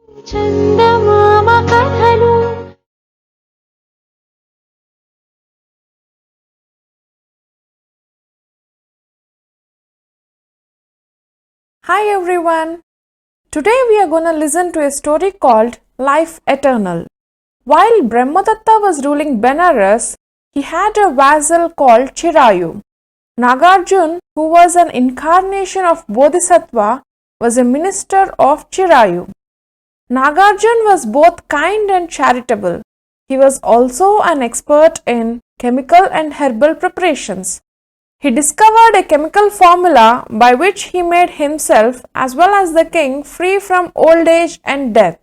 Chandamamakathalu. Hi everyone. Today we are going to listen to a story called Life Eternal. While Brahmadatta was ruling Benares, he had a vassal called Chirayu. Nagarjun, who was an incarnation of Bodhisattva, was a minister of Chirayu. Nagarjun was both kind and charitable. He was also an expert in chemical and herbal preparations. He discovered a chemical formula by which he made himself as well as the king free from old age and death.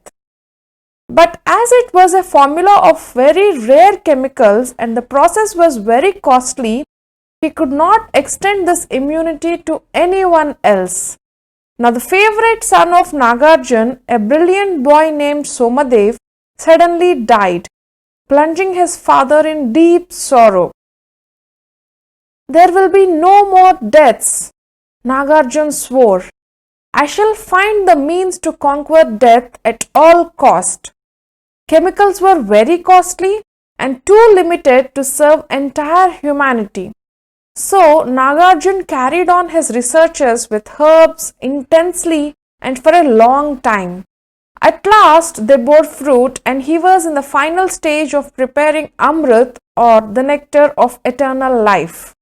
But as it was a formula of very rare chemicals and the process was very costly, he could not extend this immunity to anyone else. Now the favorite son of Nagarjun, a brilliant boy named Somadev, suddenly died, plunging his father in deep sorrow. There will be no more deaths, Nagarjun swore. I shall find the means to conquer death at all cost. Chemicals were very costly and too limited to serve entire humanity. So Nagarjun carried on his researches with herbs intensely and for a long time. At last they bore fruit and he was in the final stage of preparing Amrit or the nectar of eternal life.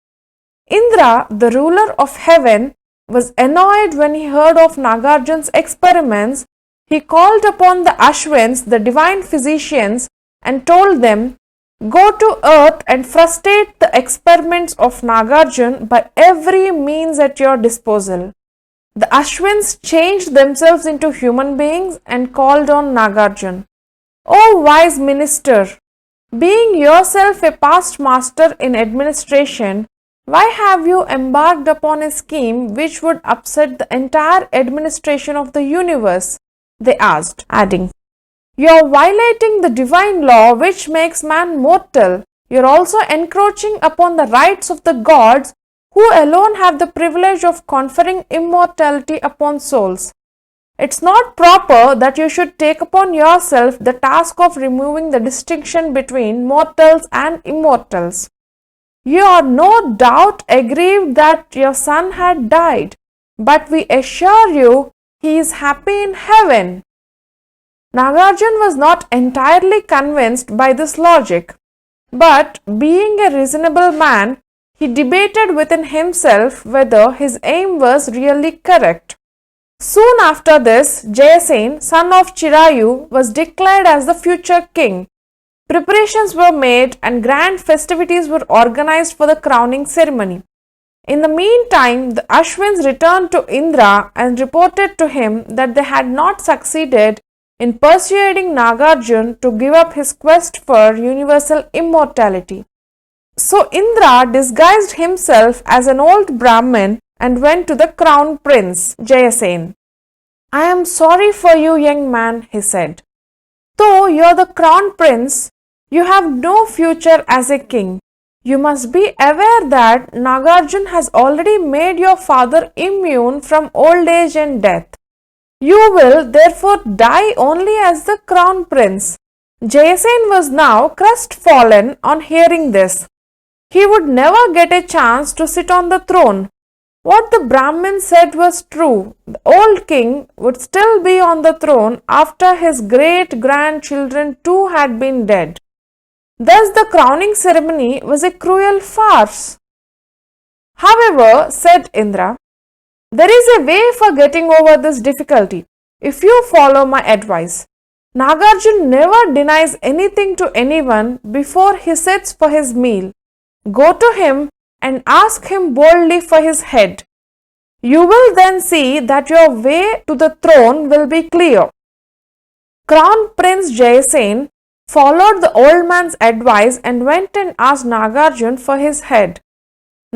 Indra, the ruler of heaven, was annoyed when he heard of Nagarjun's experiments. He called upon the Ashwins, the divine physicians, and told them, "Go to earth and frustrate the experiments of Nagarjun by every means at your disposal." The Ashwins changed themselves into human beings and called on Nagarjun. "O wise minister, being yourself a past master in administration, why have you embarked upon a scheme which would upset the entire administration of the universe?" they asked, adding, "You are violating the divine law which makes man mortal. You are also encroaching upon the rights of the gods who alone have the privilege of conferring immortality upon souls. It's not proper that you should take upon yourself the task of removing the distinction between mortals and immortals. You are no doubt aggrieved that your son had died, but we assure you he is happy in heaven." Nagarjun was not entirely convinced by this logic, but being a reasonable man, he debated within himself whether his aim was really correct. Soon after this, Jayasen, son of Chirayu, was declared as the future king. Preparations were made and grand festivities were organized for the crowning ceremony. In the meantime, the Ashwins returned to Indra and reported to him that they had not succeeded in persuading Nagarjun to give up his quest for universal immortality. So Indra disguised himself as an old Brahmin and went to the crown prince, Jayasen. "I am sorry for you, young man," he said. "Though you are the crown prince, you have no future as a king. You must be aware that Nagarjun has already made your father immune from old age and death. You will therefore die only as the crown prince." Jayasen was now crestfallen on hearing this. He would never get a chance to sit on the throne. What the Brahmin said was true. The old king would still be on the throne after his great grandchildren too had been dead. Thus the crowning ceremony was a cruel farce. "However," said Indra, "there is a way for getting over this difficulty if you follow my advice. Nagarjun never denies anything to anyone before he sits for his meal. Go to him and ask him boldly for his head. You will then see that your way to the throne will be clear." Crown Prince Jayasen followed the old man's advice and went and asked Nagarjun for his head.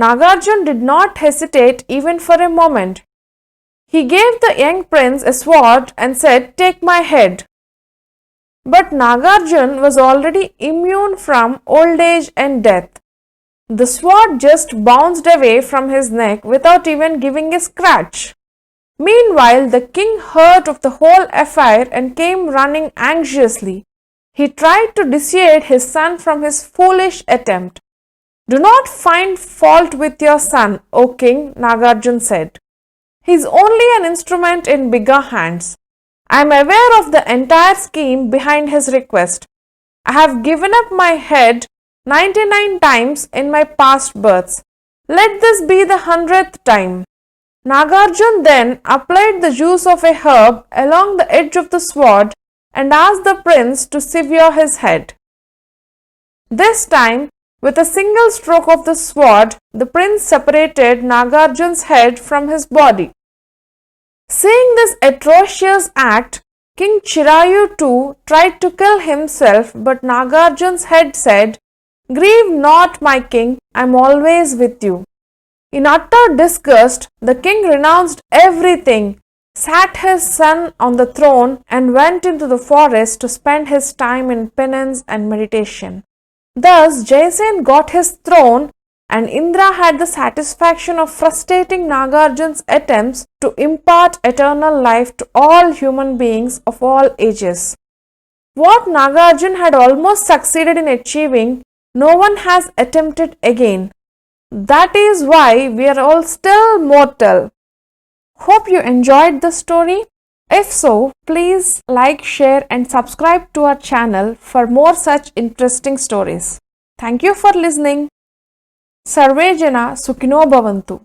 Nagarjun did not hesitate even for a moment. He gave the young prince a sword and said, "Take my head." But Nagarjun was already immune from old age and death. The sword just bounced away from his neck without even giving a scratch. Meanwhile, the king heard of the whole affair and came running anxiously. He tried to dissuade his son from his foolish attempt. "Do not find fault with your son, O king," Nagarjuna said. "He is only an instrument in bigger hands. I am aware of the entire scheme behind his request. I have given up my head 99 times in my past births. Let this be the 100th time." Nagarjuna then applied the juice of a herb along the edge of the sword and asked the prince to sever his head. This time, with a single stroke of the sword, the prince separated Nagarjuna's head from his body. Seeing this atrocious act, King Chirayu too tried to kill himself, but Nagarjuna's head said, "Grieve not, my king, I am always with you." In utter disgust, the king renounced everything, sat his son on the throne, and went into the forest to spend his time in penance and meditation. Thus, Jaisen got his throne, and Indra had the satisfaction of frustrating Nagarjuna's attempts to impart eternal life to all human beings of all ages. What Nagarjuna had almost succeeded in achieving, no one has attempted again. That is why we are all still mortal. Hope you enjoyed the story. If so, please like, share and subscribe to our channel for more such interesting stories. Thank you for listening. Sarve Jana Sukhino Bhavantu.